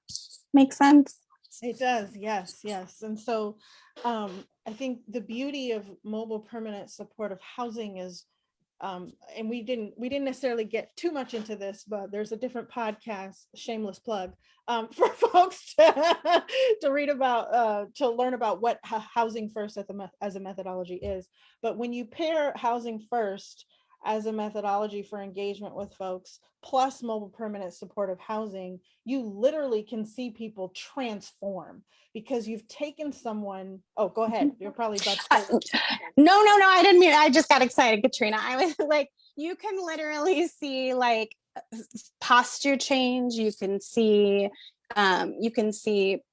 Speaker 4: make sense?
Speaker 1: It does, yes, yes. And so I think the beauty of mobile permanent supportive housing is, and we didn't necessarily get too much into this, but there's a different podcast, shameless plug, for folks to read about, to learn about what housing first as a methodology is. But when you pair housing first as a methodology for engagement with folks, plus mobile permanent supportive housing, you literally can see people transform because you've taken someone. Oh, go ahead. You're probably about to say.
Speaker 4: No, I didn't mean, I just got excited, Katrina. I was like, you can literally see like posture change. You can see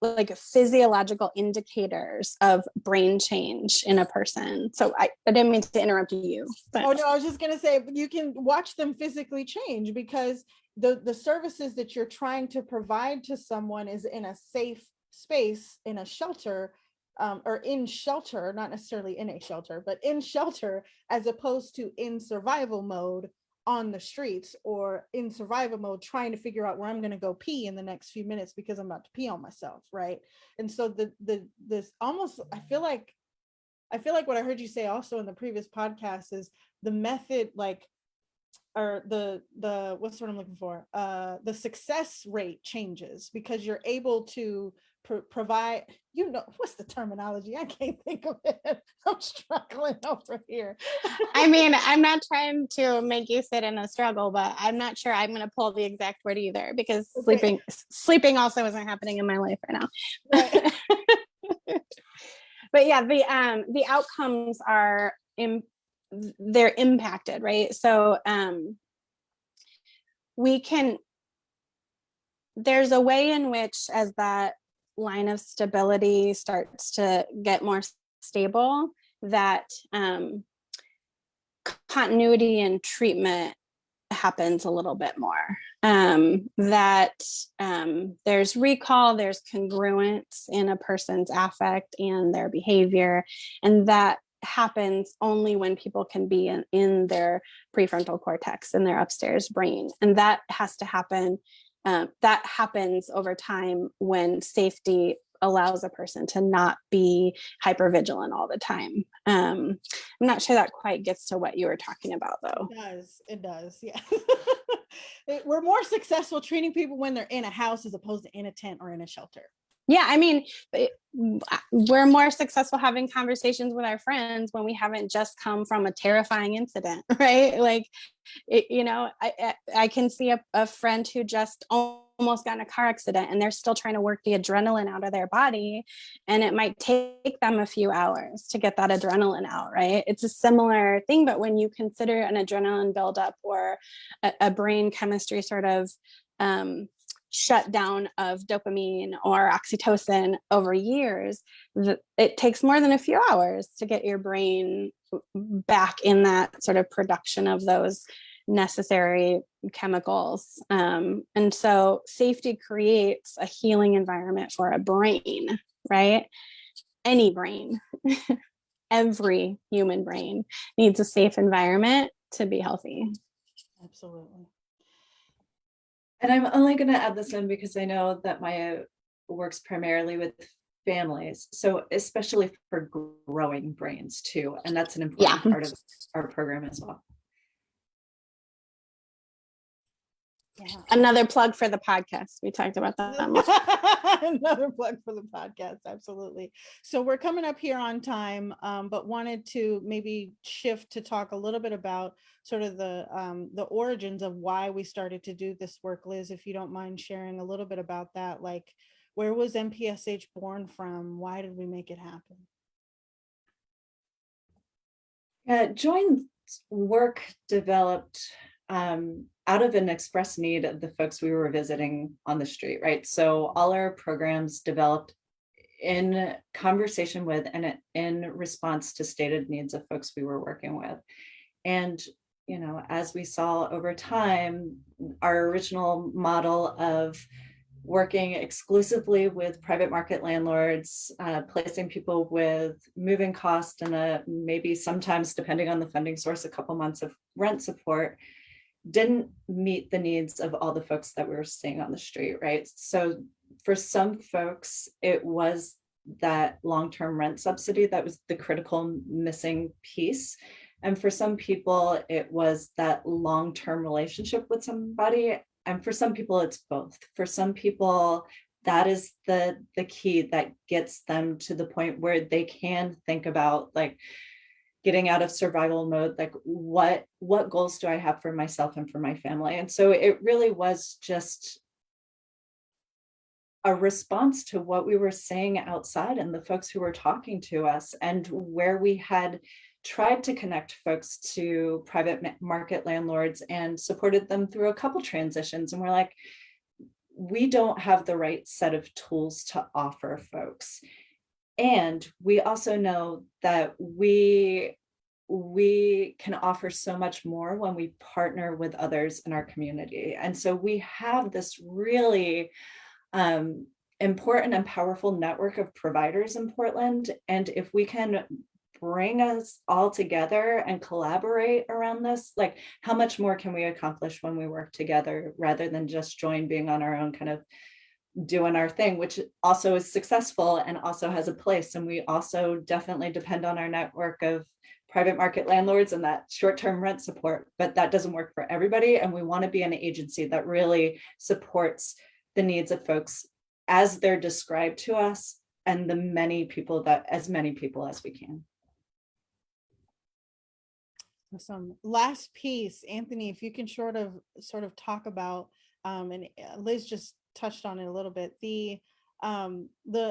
Speaker 4: like physiological indicators of brain change in a person. So I didn't mean to interrupt you. But.
Speaker 1: Oh no, I was just gonna say, you can watch them physically change because the services that you're trying to provide to someone is in a safe space, in a shelter, or in shelter, not necessarily in a shelter, but in shelter, as opposed to in survival mode on the streets, or in survival mode trying to figure out where I'm going to go pee in the next few minutes because I'm about to pee on myself, right? And so this almost, I feel like what I heard you say also in the previous podcast is the method, like, or the what's what I'm looking for, the success rate changes because you're able to provide, what's the terminology? I can't think of it. I'm struggling over here.
Speaker 4: I mean, I'm not trying to make you sit in a struggle, but I'm not sure I'm going to pull the exact word either because sleeping also isn't happening in my life right now. Right. But yeah, the outcomes are they're impacted, right? So there's a way in which, as that line of stability starts to get more stable, that continuity and treatment happens a little bit more. That there's recall, there's congruence in a person's affect and their behavior, and that happens only when people can be in their prefrontal cortex, in their upstairs brain, and that has to happen. That happens over time when safety allows a person to not be hypervigilant all the time. I'm not sure that quite gets to what you were talking about, though.
Speaker 1: It does, yeah. We're more successful treating people when they're in a house as opposed to in a tent or in a shelter.
Speaker 4: Yeah, I mean, we're more successful having conversations with our friends when we haven't just come from a terrifying incident, right? Like, I can see a friend who just almost got in a car accident and they're still trying to work the adrenaline out of their body, and it might take them a few hours to get that adrenaline out, right? It's a similar thing, but when you consider an adrenaline buildup or a brain chemistry sort of shutdown of dopamine or oxytocin over years, it takes more than a few hours to get your brain back in that sort of production of those necessary chemicals. And so safety creates a healing environment for a brain, right? Any brain, every human brain needs a safe environment to be healthy.
Speaker 1: Absolutely.
Speaker 2: And I'm only going to add this in because I know that Miya works primarily with families, so especially for growing brains too, and that's an important part of our program as well.
Speaker 1: Yeah.
Speaker 4: Another plug for the podcast. We talked about that.
Speaker 1: Another plug for the podcast. Absolutely. So we're coming up here on time, but wanted to maybe shift to talk a little bit about sort of the origins of why we started to do this work. Liz, if you don't mind sharing a little bit about that, like, where was MPSH born from? Why did we make it happen?
Speaker 2: Join's work developed out of an express need of the folks we were visiting on the street, right? So all our programs developed in conversation with and in response to stated needs of folks we were working with. And, you know, as we saw over time, our original model of working exclusively with private market landlords, placing people with moving cost and maybe sometimes, depending on the funding source, a couple months of rent support, didn't meet the needs of all the folks that we were seeing on the street, right? So for some folks, it was that long-term rent subsidy that was the critical missing piece. And for some people, it was that long-term relationship with somebody. And for some people, it's both. For some people, that is the key that gets them to the point where they can think about like getting out of survival mode, like what goals do I have for myself and for my family? And so it really was just a response to what we were saying outside and the folks who were talking to us, and where we had tried to connect folks to private market landlords and supported them through a couple transitions. And we're like, we don't have the right set of tools to offer folks. And we also know that we can offer so much more when we partner with others in our community. And so we have this really important and powerful network of providers in Portland. And if we can bring us all together and collaborate around this, like how much more can we accomplish when we work together rather than just Join being on our own, kind of doing our thing, which also is successful and also has a place. And we also definitely depend on our network of private market landlords and that short-term rent support, but that doesn't work for everybody. And we want to be an agency that really supports the needs of folks as they're described to us, and as many people as we can.
Speaker 1: Awesome. Last piece, Anthony, if you can sort of talk about, and Liz just touched on it a little bit, the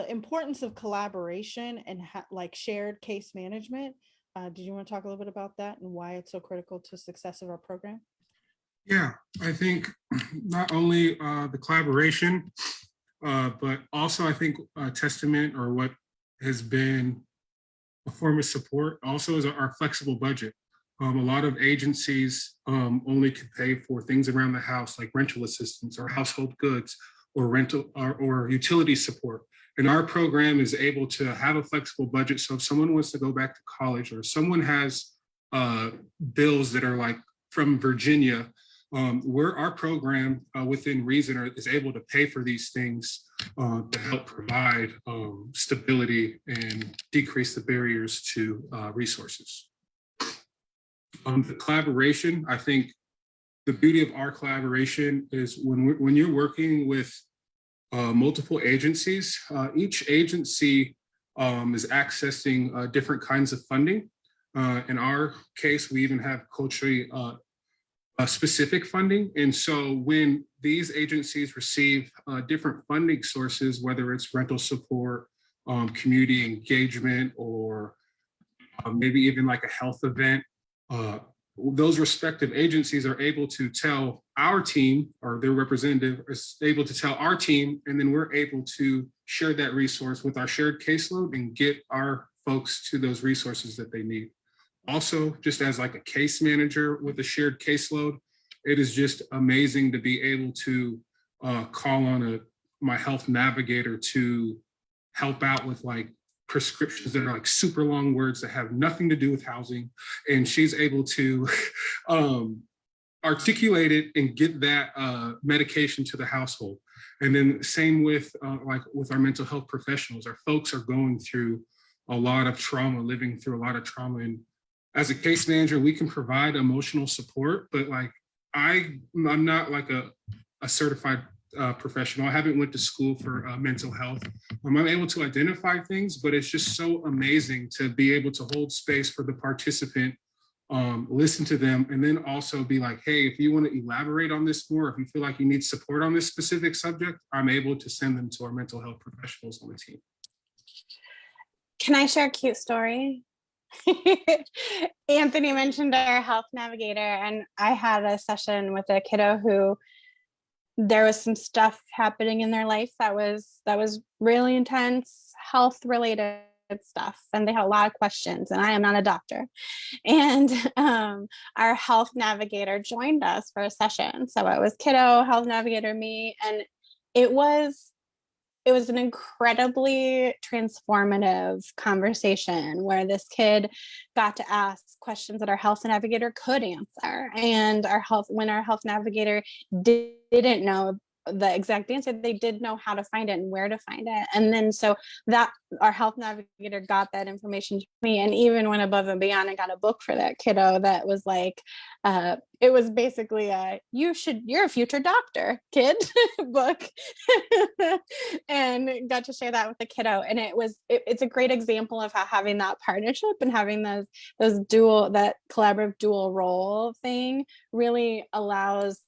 Speaker 1: importance of collaboration and like shared case management. Did you want to talk a little bit about that and why it's so critical to success of our program?
Speaker 3: Yeah, I think not only the collaboration, but also I think a testament, or what has been a form of support also, is our flexible budget. A lot of agencies only could pay for things around the house like rental assistance or household goods or rental or utility support. And our program is able to have a flexible budget. So if someone wants to go back to college, or someone has bills that are like from Virginia, our program within reason is able to pay for these things to help provide stability and decrease the barriers to resources. The collaboration, I think the beauty of our collaboration is when you're working with multiple agencies, each agency is accessing different kinds of funding. In our case, we even have culturally specific funding. And so when these agencies receive different funding sources, whether it's rental support, community engagement, or maybe even like a health event, those respective agencies are able to tell our team, or their representative is able to tell our team, and then we're able to share that resource with our shared caseload and get our folks to those resources that they need. Also, just as like a case manager with a shared caseload, it is just amazing to be able to call on my health navigator to help out with like prescriptions that are like super long words that have nothing to do with housing. And she's able to articulate it and get that medication to the household. And then same with like with our mental health professionals. Our folks are going through a lot of trauma, living through a lot of trauma. And as a case manager, we can provide emotional support, but like I'm not like a certified professional. I haven't went to school for mental health. I'm able to identify things, but it's just so amazing to be able to hold space for the participant, listen to them, and then also be like, hey, if you want to elaborate on this more, if you feel like you need support on this specific subject, I'm able to send them to our mental health professionals on the team.
Speaker 4: Can I share a cute story? Anthony mentioned our health navigator, and I had a session with a kiddo who there was some stuff happening in their life that was really intense, health related stuff, and they had a lot of questions, and I am not a doctor. And our health navigator joined us for a session. So it was kiddo, health navigator, me, and it was an incredibly transformative conversation where this kid got to ask questions that our health navigator could answer. And when our health navigator didn't know the exact answer, they did know how to find it and where to find it. And then so that our health navigator got that information to me, and even went above and beyond and got a book for that kiddo that was like, it was basically you're a future doctor, kid book. And got to share that with the kiddo. And it's a great example of how having that partnership and having that collaborative dual role thing really allows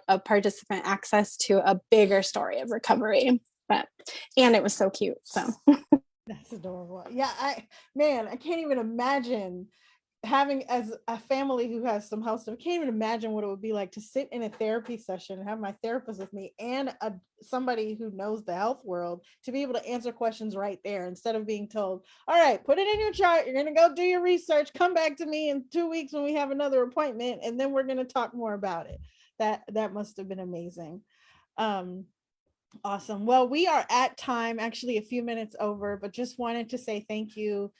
Speaker 4: a participant access to a bigger story of recovery. And it was so cute. So
Speaker 1: that's adorable. Yeah, I can't even imagine having, as a family who has some health stuff, I can't even imagine what it would be like to sit in a therapy session and have my therapist with me and somebody who knows the health world to be able to answer questions right there, instead of being told, all right, put it in your chart, you're going to go do your research, come back to me in 2 weeks when we have another appointment, and then we're going to talk more about it. That must have been amazing. Awesome. Well, we are at time, actually a few minutes over, but just wanted to say thank you,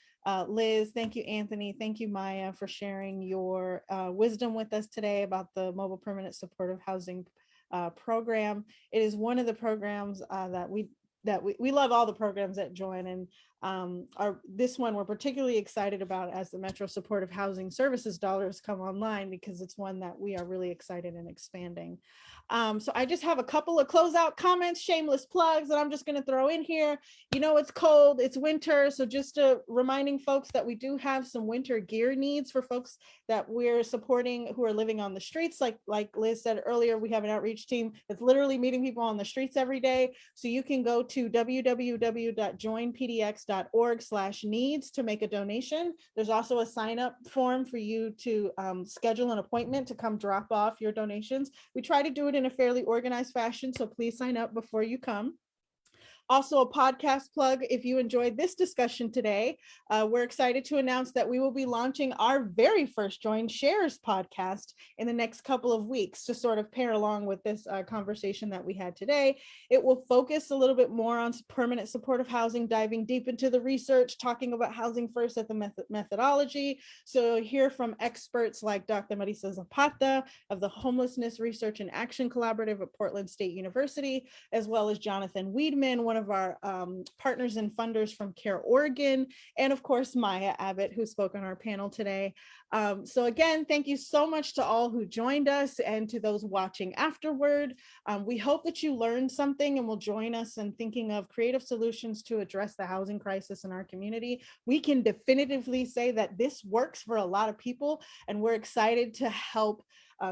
Speaker 1: Liz. Thank you, Anthony. Thank you, Miya, for sharing your wisdom with us today about the Mobile Permanent Supportive Housing program. It is one of the programs that we love, all the programs that join, and this one we're particularly excited about as the Metro Supportive Housing Services dollars come online, because it's one that we are really excited in expanding. So I just have a couple of closeout comments, shameless plugs that I'm just going to throw in here. It's cold, it's winter, so just reminding folks that we do have some winter gear needs for folks that we're supporting who are living on the streets. Like Liz said earlier, we have an outreach team that's literally meeting people on the streets every day. So you can go to www.joinpdx.org/needs to make a donation. There's also a sign up form for you to schedule an appointment to come drop off your donations. We try to do it in a fairly organized fashion, so please sign up before you come. Also, a podcast plug. If you enjoyed this discussion today, we're excited to announce that we will be launching our very first Join Shares podcast in the next couple of weeks to sort of pair along with this conversation that we had today. It will focus a little bit more on permanent supportive housing, diving deep into the research, talking about housing first at the methodology. So hear from experts like Dr. Marisa Zapata of the Homelessness Research and Action Collaborative at Portland State University, as well as Jonathan Weidman, one of our partners and funders from Care Oregon, and of course Miya Abbott, who spoke on our panel today. So again, thank you so much to all who joined us and to those watching afterward. We hope that you learned something and will join us in thinking of creative solutions to address the housing crisis in our community. We can definitively say that this works for a lot of people, and we're excited to help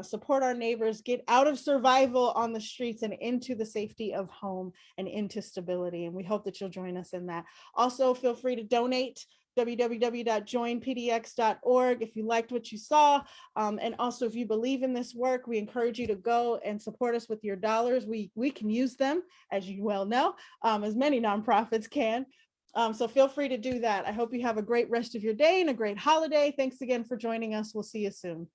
Speaker 1: support our neighbors get out of survival on the streets and into the safety of home and into stability. And we hope that you'll join us in that. Also, feel free to donate, www.joinpdx.org, if you liked what you saw. And also, if you believe in this work, we encourage you to go and support us with your dollars. We can use them, as you well know, as many nonprofits can. So feel free to do that. I hope you have a great rest of your day and a great holiday. Thanks again for joining us. We'll see you soon.